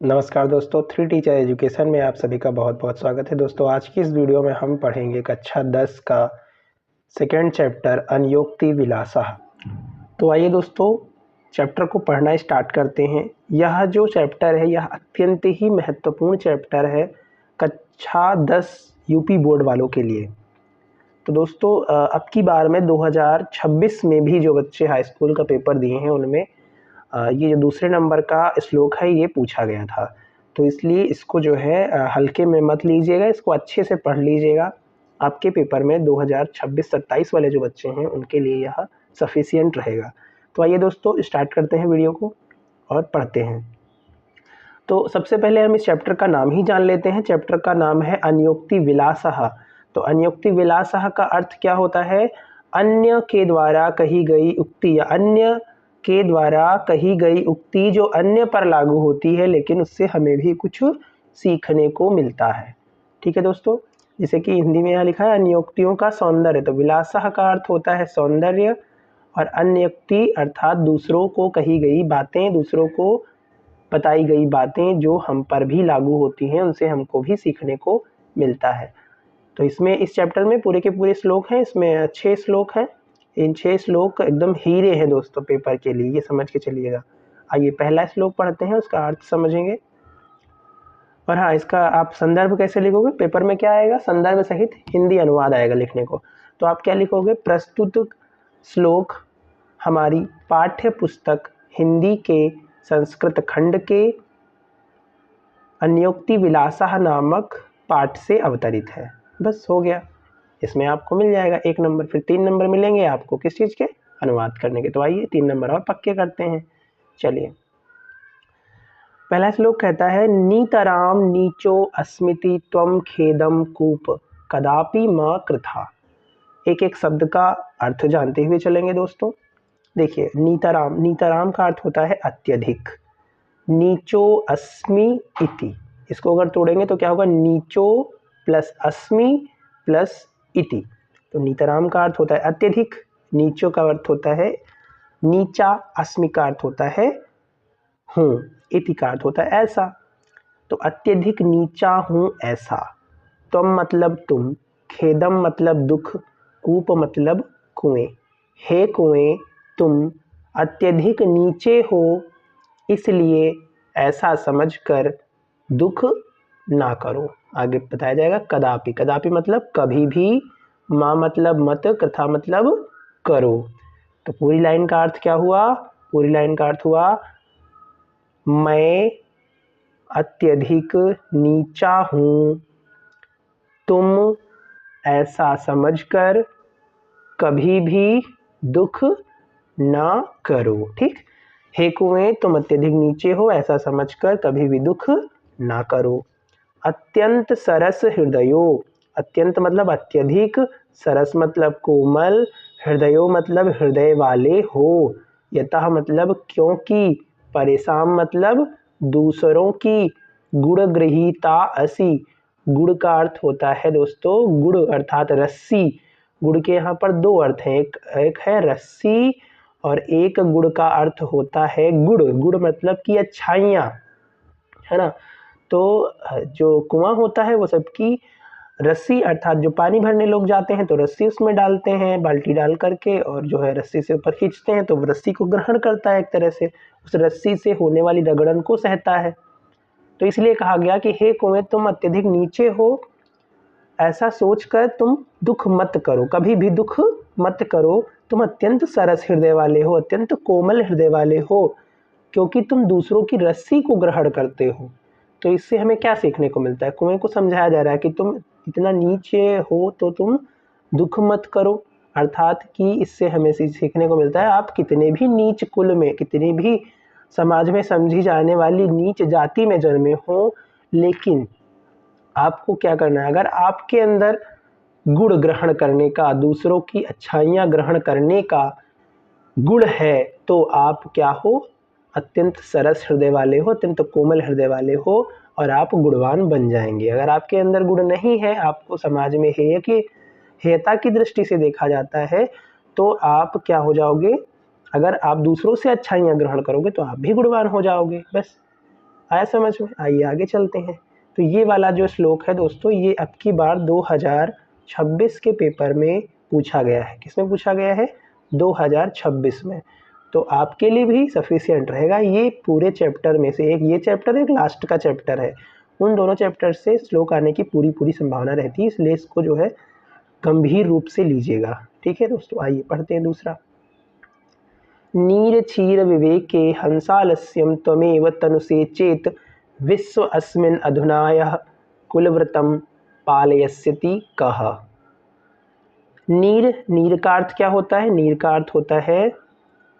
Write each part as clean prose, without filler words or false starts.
नमस्कार दोस्तों, three teacher education में आप सभी का बहुत बहुत स्वागत है। दोस्तों, आज की इस वीडियो में हम पढ़ेंगे कक्षा 10 का सेकेंड चैप्टर अनयोक्ति विलासः। तो आइए दोस्तों, चैप्टर को पढ़ना स्टार्ट करते हैं। यह जो चैप्टर है यह अत्यंत ही महत्वपूर्ण चैप्टर है कक्षा 10 यूपी बोर्ड वालों के लिए। तो दोस्तों, अब की बार में 2026 में भी जो बच्चे हाई स्कूल का पेपर दिए हैं उनमें ये जो दूसरे नंबर का श्लोक है ये पूछा गया था। तो इसलिए इसको जो है हल्के में मत लीजिएगा, इसको अच्छे से पढ़ लीजिएगा। आपके पेपर में 2026-27 वाले जो बच्चे हैं उनके लिए यह सफिशिएंट रहेगा। तो आइए दोस्तों, स्टार्ट करते हैं वीडियो को और पढ़ते हैं। तो सबसे पहले हम इस चैप्टर का नाम ही जान लेते हैं। चैप्टर का नाम है अनयोक्ति विलासः। तो अनयोक्ति विलासः का अर्थ क्या होता है? अन्य के द्वारा कही गई उक्ति या अन्य के द्वारा कही गई उक्ति जो अन्य पर लागू होती है लेकिन उससे हमें भी कुछ सीखने को मिलता है। ठीक है दोस्तों, जैसे कि हिंदी में यहाँ लिखा है अन्योक्तियों का सौंदर्य। तो विलासः का अर्थ होता है सौंदर्य और अन्योक्ति अर्थात दूसरों को कही गई बातें, दूसरों को बताई गई बातें जो हम पर भी लागू होती हैं, उनसे हमको भी सीखने को मिलता है। तो इसमें इस चैप्टर में पूरे के पूरे श्लोक हैं, इसमें 6 श्लोक हैं। इन 6 श्लोक एकदम हीरे हैं दोस्तों पेपर के लिए, ये समझ के चलिएगा। आइए पहला श्लोक पढ़ते हैं, उसका अर्थ समझेंगे। और हाँ, इसका आप संदर्भ कैसे लिखोगे? पेपर में क्या आएगा? संदर्भ सहित हिंदी अनुवाद आएगा लिखने को। तो आप क्या लिखोगे? प्रस्तुत श्लोक हमारी पाठ्य पुस्तक हिंदी के संस्कृत खंड के अनयोक्ति विलासः नामक पाठ से अवतरित है। बस हो गया, इसमें आपको मिल जाएगा 1 नंबर। फिर 3 नंबर मिलेंगे आपको किस चीज़ के? अनुवाद करने के। तो आइए 3 नंबर और पक्के करते हैं। चलिए, पहला श्लोक कहता है नीतराम नीचो अस्मिति त्वम खेदम कूप कदापि म कृथा। एक एक शब्द का अर्थ जानते हुए चलेंगे दोस्तों। देखिए, नीतराम, नीतराम का अर्थ होता है अत्यधिक। नीचो अस्मि इति, इसको अगर तोड़ेंगे तो क्या होगा? नीचो प्लस अस्मि प्लस इति। तो नीतराम का अर्थ होता है अत्यधिक, नीचो का अर्थ होता है नीचा, अस्मि का अर्थ होता है हूँ, इति का अर्थ होता है ऐसा। तो अत्यधिक नीचा हूँ ऐसा। त्वम मतलब तुम, खेदम मतलब दुख, कूप मतलब कुएं। हे कुएं, तुम अत्यधिक नीचे हो, इसलिए ऐसा समझकर दुख ना करो। आगे बताया जाएगा कदापि, कदापि मतलब कभी भी, माँ मतलब मत, कृथा मतलब करो। तो पूरी लाइन का अर्थ क्या हुआ? पूरी लाइन का अर्थ हुआ मैं अत्यधिक नीचा हूँ, तुम ऐसा समझकर कभी भी दुख ना करो। ठीक, हे कुएं, तुम अत्यधिक नीचे हो, ऐसा समझकर कभी भी दुख ना करो। अत्यंत सरस हृदयो, अत्यंत मतलब अत्यधिक, सरस मतलब कोमल, हृदयो मतलब हृदय वाले हो, यतः मतलब क्योंकि, परेशान मतलब दूसरों की, गुणग्रहीता असि। गुड़ का अर्थ होता है दोस्तों गुड़ अर्थात रस्सी। गुड़ के यहाँ पर 2 अर्थ हैं, एक है रस्सी और एक गुड़ का अर्थ होता है गुड़। गुड़ मतलब कि अच्छाइयाँ, है ना। तो जो कुआं होता है वो सबकी रस्सी, अर्थात जो पानी भरने लोग जाते हैं तो रस्सी उसमें डालते हैं बाल्टी डाल करके, और जो है रस्सी से ऊपर खींचते हैं तो वो रस्सी को ग्रहण करता है, एक तरह से उस रस्सी से होने वाली रगड़न को सहता है। तो इसलिए कहा गया कि हे कुएं, तुम अत्यधिक नीचे हो, ऐसा सोचकर तुम दुख मत करो, कभी भी दुख मत करो। तुम अत्यंत सरस हृदय वाले हो, अत्यंत कोमल हृदय वाले हो, क्योंकि तुम दूसरों की रस्सी को ग्रहण करते हो। तो इससे हमें क्या सीखने को मिलता है? कुएं को समझाया जा रहा है कि तुम इतना नीचे हो तो तुम दुख मत करो, अर्थात कि इससे हमें सीखने को मिलता है आप कितने भी नीच कुल में, कितनी भी समाज में समझी जाने वाली नीच जाति में जन्मे हो, लेकिन आपको क्या करना है? अगर आपके अंदर गुण ग्रहण करने का, दूसरों की अच्छाइयाँ ग्रहण करने का गुण है, तो आप क्या हो? अत्यंत सरस हृदय वाले हो, अत्यंत कोमल हृदय वाले हो, और आप गुणवान बन जाएंगे। अगर आपके अंदर गुण नहीं है, आपको समाज में हेयता की दृष्टि से देखा जाता है, तो आप क्या हो जाओगे? अगर आप दूसरों से अच्छाइयाँ ग्रहण करोगे तो आप भी गुणवान हो जाओगे। बस आया समझ में? आइए आगे चलते हैं। तो ये वाला जो श्लोक है दोस्तों, ये अब की बार 2026 के पेपर में पूछा गया है। किसमें पूछा गया है? 2026 में। तो आपके लिए भी सफिशिएंट रहेगा। ये पूरे चैप्टर में से एक ये चैप्टर एक लास्ट का चैप्टर है। उन दोनों चैप्टर से श्लोक आने की पूरी संभावना रहती है, इसलिए इसको जो है गंभीर रूप से लीजिएगा। ठीक है दोस्तों, आइए पढ़ते हैं दूसरा। नीर क्षीर विवेके हंसालस्यं त्वमेव तनुसे चेत विश्व अस्मिन् अधुनायः कुलव्रतं पालयस्यति कः। नीर, नीर का अर्थ क्या होता है? नीर का अर्थ होता है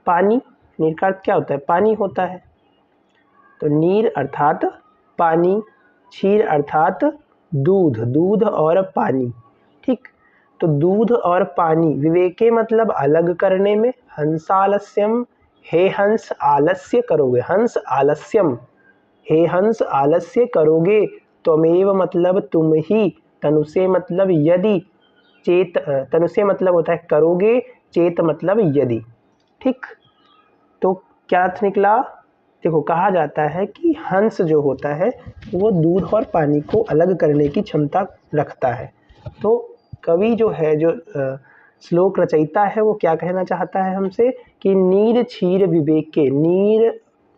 पानी। नीर का अर्थ क्या होता है? पानी होता है। तो नीर अर्थात पानी, क्षीर अर्थात दूध, दूध और पानी। ठीक, तो दूध और पानी, विवेके मतलब अलग करने में, हंसालस्यम, हे हंस आलस्य करोगे, हंस आलस्यम, हे हंस आलस्य करोगे, त्वमेव मतलब तुम ही, तनुसे मतलब यदि, चेत, तनुसे मतलब होता है करोगे, चेत मतलब यदि। ठीक, तो क्या अर्थ निकला? देखो, कहा जाता है कि हंस जो होता है वो दूध और पानी को अलग करने की क्षमता रखता है। तो कवि जो है, जो श्लोक रचयिता है, वो क्या कहना चाहता है हमसे कि नीर क्षीर विवेके, नीर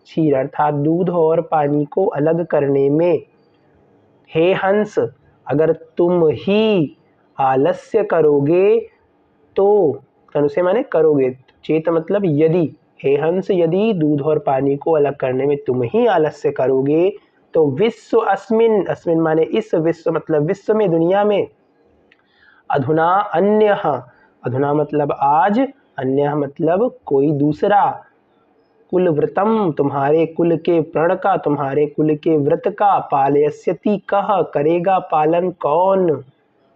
क्षीर अर्थात दूध और पानी को अलग करने में, हे हंस अगर तुम ही आलस्य करोगे तो, तनुसे माने करोगे, चेत मतलब यदि, हे हंस यदि दूध और पानी को अलग करने में तुम ही आलस्य करोगे तो विश्व अस्मिन, अस्मिन माने इस, विश्व मतलब विश्व में, दुनिया में, अधुना अन्यः, अधुना मतलब आज, अन्यः मतलब कोई दूसरा, कुलव्रतम तुम्हारे कुल के प्रण का, तुम्हारे कुल के व्रत का, पालयस्यति कः करेगा पालन कौन,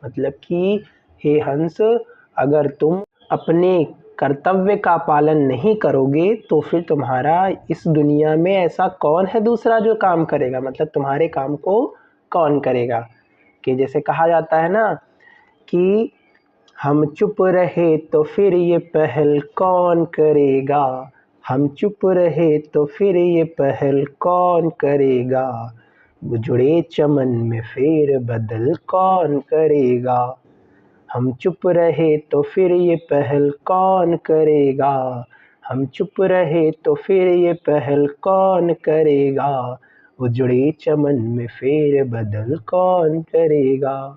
मतलब कि हे हंस अगर तुम अपने कर्तव्य का पालन नहीं करोगे तो फिर तुम्हारा इस दुनिया में ऐसा कौन है दूसरा जो काम करेगा, मतलब तुम्हारे काम को कौन करेगा। कि जैसे कहा जाता है ना कि हम चुप रहे तो फिर ये पहल कौन करेगा, हम चुप रहे तो फिर ये पहल कौन करेगा, उजड़े चमन में फेर बदल कौन करेगा, हम चुप रहे तो फिर ये पहल कौन करेगा, हम चुप रहे तो फिर ये पहल कौन करेगा, उजड़े चमन में फेर बदल कौन करेगा,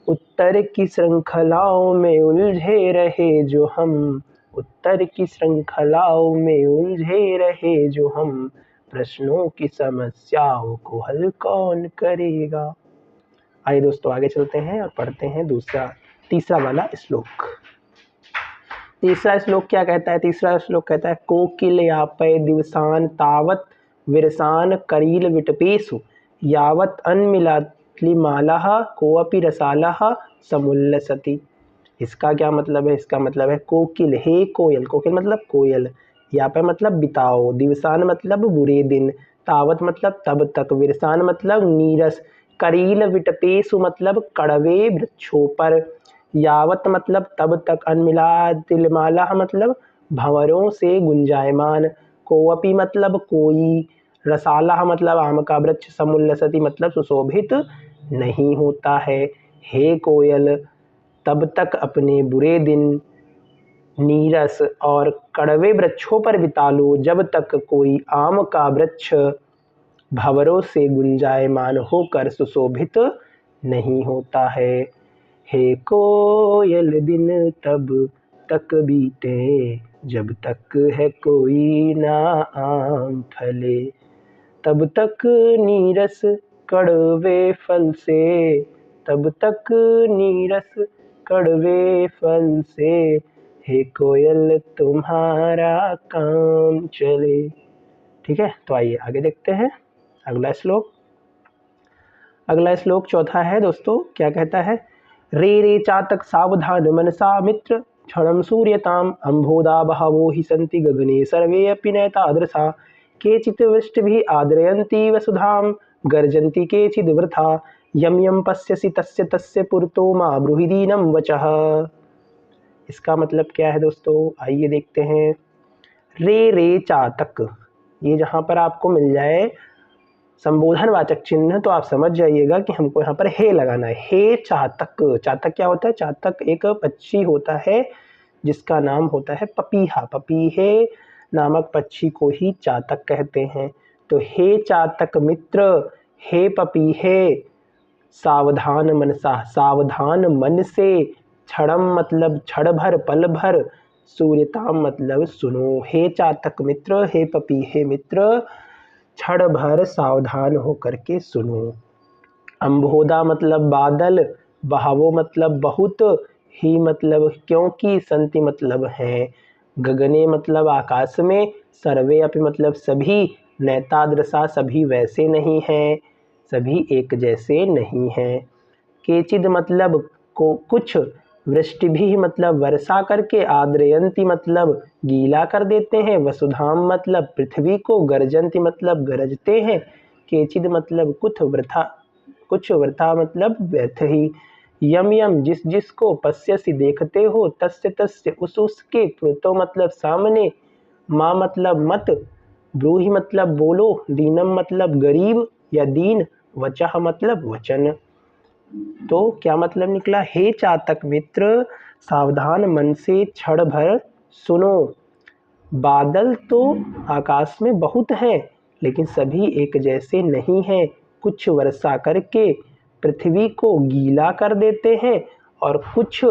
उत्तर की श्रृंखलाओं में उलझे रहे जो हम, उत्तर की श्रृंखलाओं में उलझे रहे जो हम, प्रश्नों की समस्याओं को हल कौन करेगा। आइए दोस्तों आगे चलते हैं और पढ़ते हैं तीसरा वाला श्लोक। तीसरा श्लोक क्या कहता है? तीसरा श्लोक कहता है कोकिल यापय दिवसान तावत विरसान करील विटपेशु यावत अन्मिलात्लिमालः कोअपि रसालः समुल्लसति। इसका क्या मतलब है? इसका मतलब है कोकिल, हे कोयल, कोकिल मतलब कोयल, यापय मतलब बिताओ, दिवसान मतलब बुरे दिन, तावत मतलब तब तक, विरसान मतलब नीरस, करील विटपेशु मतलब कड़वे वृक्षों पर, यावत मतलब तब तक, अनमिला तिलमाला मतलब भंवरों से गुंजायमान, कोअपि मतलब कोई, रसाला मतलब आम का वृक्ष, समुल्लसति मतलब सुशोभित नहीं होता है। हे कोयल, तब तक अपने बुरे दिन नीरस और कड़वे वृक्षों पर बिता लो जब तक कोई आम का वृक्ष भंवरों से गुंजायमान होकर सुशोभित नहीं होता है। हे कोयल दिन तब तक बीते जब तक है कोई ना आम फले, तब तक नीरस कड़वे फल से, तब तक नीरस कड़वे फल से, हे कोयल तुम्हारा काम चले। ठीक है, तो आइए आगे देखते हैं अगला श्लोक। अगला श्लोक चौथा है दोस्तों, क्या कहता है? रे रे चातक सावधान मनसा मित्र क्षणं सूर्यताम अम्भोदा बहवो हि सन्ति गगने सर्वे अपि नैतादृशा केचित् वृष्टिभिः आद्रयन्ति वसुधां गर्जन्ति केचिद् वृथा यं यं पश्यसि तस्य तस्य पुरतो मा ब्रूहि दीनं वचः। इसका मतलब क्या है दोस्तों? आइए देखते हैं। रे रे चातक, ये जहाँ पर आपको मिल जाए संबोधनवाचक चिन्ह तो आप समझ जाइएगा कि हमको यहाँ पर हे लगाना है। हे चातक। चातक क्या होता है? चातक एक पक्षी होता है जिसका नाम होता है पपीहा। पपीहे नामक पक्षी को ही चातक कहते हैं। तो हे चातक मित्र, हे पपीहे, सावधान मनसा, सावधान मन से, क्षणम मतलब क्षण भर, पल भर, सूर्यताम मतलब सुनो। हे चातक मित्र, हे पपीहे मित्र, क्षण भर सावधान होकर के सुनो। अंबोधा मतलब बादल, बहावो मतलब बहुत, ही मतलब क्योंकि, संति मतलब है, गगने मतलब आकाश में, सर्वे अपि मतलब सभी, नैतादृशा सभी वैसे नहीं हैं, सभी एक जैसे नहीं हैं। केचिद मतलब को कुछ, वृष्टि भी मतलब वर्षा करके, आद्रयंती मतलब गीला कर देते हैं, वसुधाम मतलब पृथ्वी को, गर्जंती मतलब गरजते हैं, केचिद मतलब कुछ वृथा मतलब व्यर्थ ही, यम यम जिस जिसको, पश्यसि देखते हो, तस्य तस्य उस उसके, प्लुतो मतलब सामने, माँ मतलब मत, ब्रूहि मतलब बोलो, दीनम मतलब गरीब या दीन, वचः मतलब वचन। तो क्या मतलब निकला? हे चातक मित्र, सावधान मन से क्षण भर सुनो। बादल तो आकाश में बहुत हैं, लेकिन सभी एक जैसे नहीं हैं। कुछ वर्षा करके पृथ्वी को गीला कर देते हैं और कुछ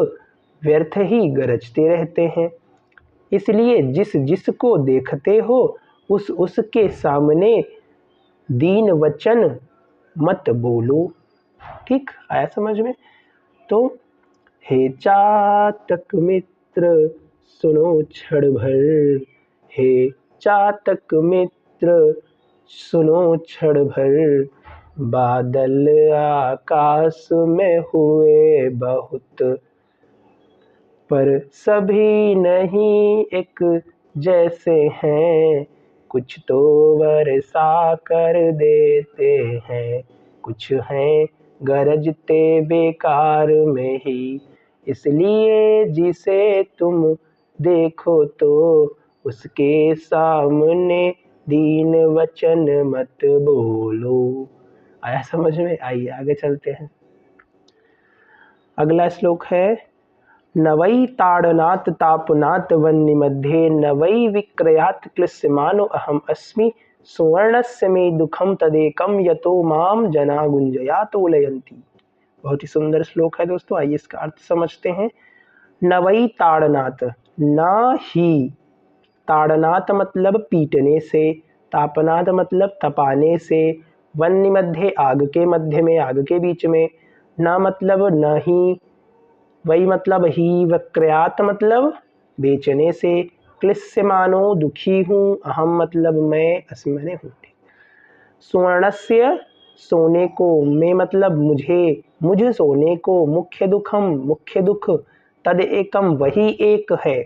व्यर्थ ही गरजते रहते हैं। इसलिए जिस जिसको देखते हो उस उसके सामने दीन वचन मत बोलो। ठीक आया समझ में? तो हे चातक मित्र सुनो क्षण भर, हे चातक मित्र सुनो क्षण भर, बादल आकाश में हुए बहुत, पर सभी नहीं एक जैसे हैं, कुछ तो वर्षा कर देते हैं, कुछ हैं गरजते बेकार में ही। इसलिए जिसे तुम देखो तो उसके सामने दीन वचन मत बोलो। आया समझ में? आइए आगे चलते हैं। अगला श्लोक है, नवै ताड़नात् तापनात् वह्निमध्ये, नवै विक्रयात् क्लिश्यमानो अहम अस्मि, सुवर्णस्य मे दुःखम तदेकम यतो माम जना गुंजया तोलयन्ति। बहुत ही सुंदर श्लोक है दोस्तों, आइए इसका अर्थ समझते हैं। नवै ताड़नात्, ना ही, ताड़नात् मतलब पीटने से, तापनात् मतलब तपाने से, वन्य मध्य आग के मध्य में, आग के बीच में, ना मतलब नहीं, वही मतलब ही, वक्रयात मतलब बेचने से, क्लिश्यमानो दुखी हूँ, अहम मतलब मैं, अस्मने हूँ। सुवर्णस्य सोने को, में मतलब मुझे, मुझ सोने को, मुख्य दुखम मुख्य दुख, तद एकम वही एक है,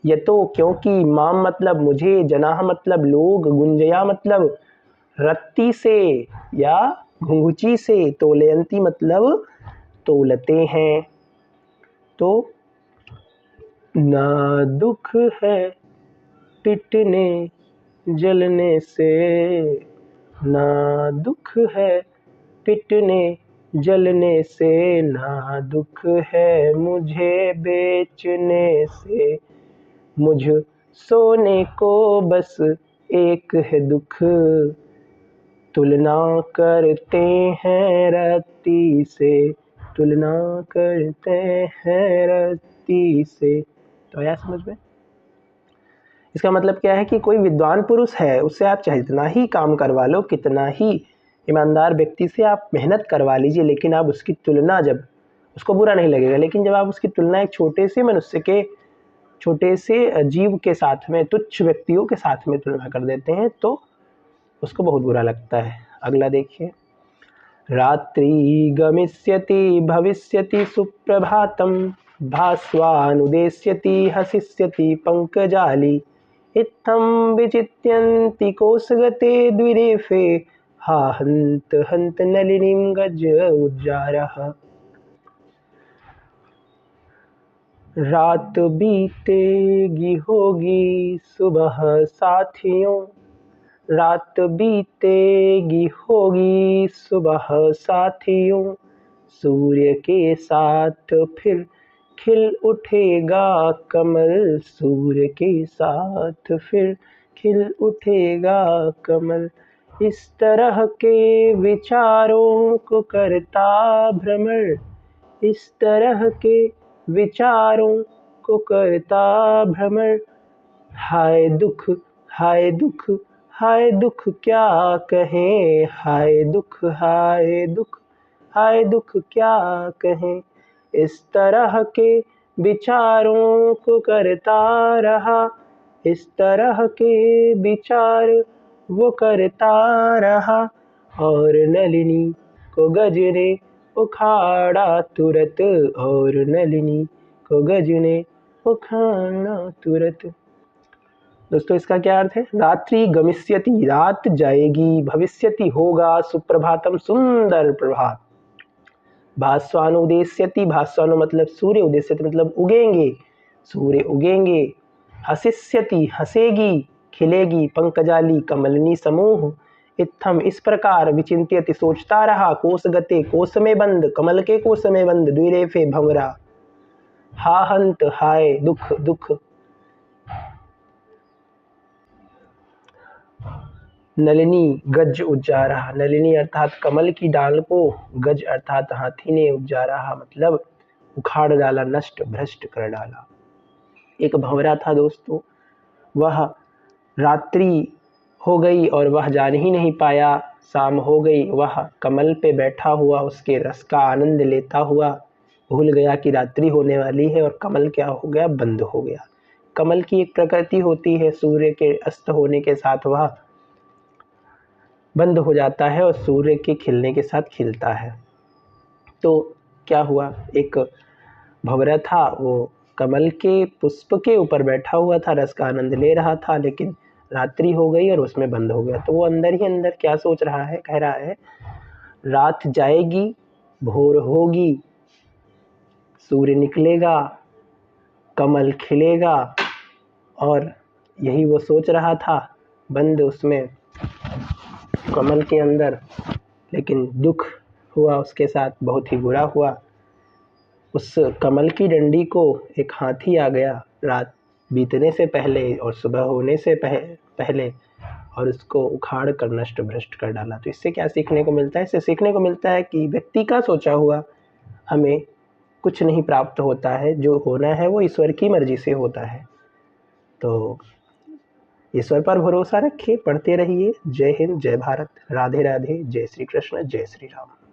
यतो क्योंकि, माम मतलब मुझे, जनाह मतलब लोग, गुंजया मतलब रत्ती से या घुंघुची से, तोलयंती मतलब तोलते हैं। तो ना दुख है पिटने जलने से, ना दुख है पिटने जलने से, ना दुख है मुझे बेचने से, मुझ सोने को बस एक है दुख, तुलना करते हैं रत्ती से, तुलना करते हैं रत्ती से। तो आया समझ में? इसका मतलब क्या है कि कोई विद्वान पुरुष है, उससे आप चाहे जितना ही काम करवा लो, कितना ही ईमानदार व्यक्ति से आप मेहनत करवा लीजिए, लेकिन आप उसकी तुलना, जब उसको बुरा नहीं लगेगा, लेकिन जब आप उसकी तुलना एक छोटे से मनुष्य के, छोटे से जीव के साथ में, तुच्छ व्यक्तियों के साथ में तुलना कर देते हैं, तो उसको बहुत बुरा लगता है। अगला देखिए, रात्रि गमिष्यति भविष्यति सुप्रभातम, भास्वानुदेश्यति हसिष्यति पंकजाली, इत्थं विचित्यन्ति कोसगते द्विरेफे, हा हन्त हन्त नलिनीं गज उज्जारः। रात बीतेगी होगी सुबह साथियों, रात बीतेगी होगी सुबह साथियों, सूर्य के साथ फिर खिल उठेगा कमल, सूर्य के साथ फिर खिल उठेगा कमल। इस तरह के विचारों को करता भ्रमर, इस तरह के विचारों को करता भ्रमर। हाय दुख हाय दुख हाय दुख क्या कहें, हाय दुख हाय दुख हाय दुख क्या कहें। इस तरह के विचारों को करता रहा, इस तरह के विचार वो करता रहा। और नलिनी को गज ने उखाड़ा तुरत, और नलिनी को गज ने उखाड़ा तुरत। दोस्तों इसका क्या अर्थ है? रात्रि गमिष्यति, रात जाएगी, भविष्यति होगा, सुप्रभातम सुंदर प्रभात। भास्वानुदेश्यति, भास्वानु मतलब सूर्य, उदेश्यति मतलब उगेंगे, सूर्य उगेंगे। हसिष्यति हंसेगी, खिलेगी, पंकजाली कमलनी समूह। इत्थम इस प्रकार, विचिंत्यति सोचता रहा, कोशगते कोश में बंद, कमल के कोश में बंद, द्विरेफे भंवरा। हा हंत हाय दुख दुख। नलिनी गज उपजा रहा, नलिनी अर्थात कमल की डाल को, गज अर्थात हाथी ने उपजा रहा मतलब उखाड़ डाला, नष्ट भ्रष्ट कर डाला। एक भंवरा था दोस्तों, वह रात्रि हो गई और वह जान ही नहीं पाया, शाम हो गई। वह कमल पे बैठा हुआ उसके रस का आनंद लेता हुआ भूल गया कि रात्रि होने वाली है, और कमल क्या हो गया? बंद हो गया। कमल की एक प्रकृति होती है, सूर्य के अस्त होने के साथ वह बंद हो जाता है और सूर्य के खिलने के साथ खिलता है। तो क्या हुआ, एक भंवरा था, वो कमल के पुष्प के ऊपर बैठा हुआ था, रस का आनंद ले रहा था, लेकिन रात्रि हो गई और उसमें बंद हो गया। तो वो अंदर ही अंदर क्या सोच रहा है? कह रहा है रात जाएगी, भोर होगी, सूर्य निकलेगा, कमल खिलेगा। और यही वो सोच रहा था, बंद उसमें कमल के अंदर। लेकिन दुख हुआ उसके साथ, बहुत ही बुरा हुआ। उस कमल की डंडी को एक हाथी आ गया रात बीतने से पहले और सुबह होने से पहले, और उसको उखाड़ कर नष्ट भ्रष्ट कर डाला। तो इससे क्या सीखने को मिलता है? इससे सीखने को मिलता है कि व्यक्ति का सोचा हुआ हमें कुछ नहीं प्राप्त होता है, जो होना है वो ईश्वर की मर्जी से होता है। तो ईश्वर पर भरोसा रखिए, पढ़ते रहिए। जय हिंद, जय भारत, राधे राधे, जय श्री कृष्ण, जय श्री राम।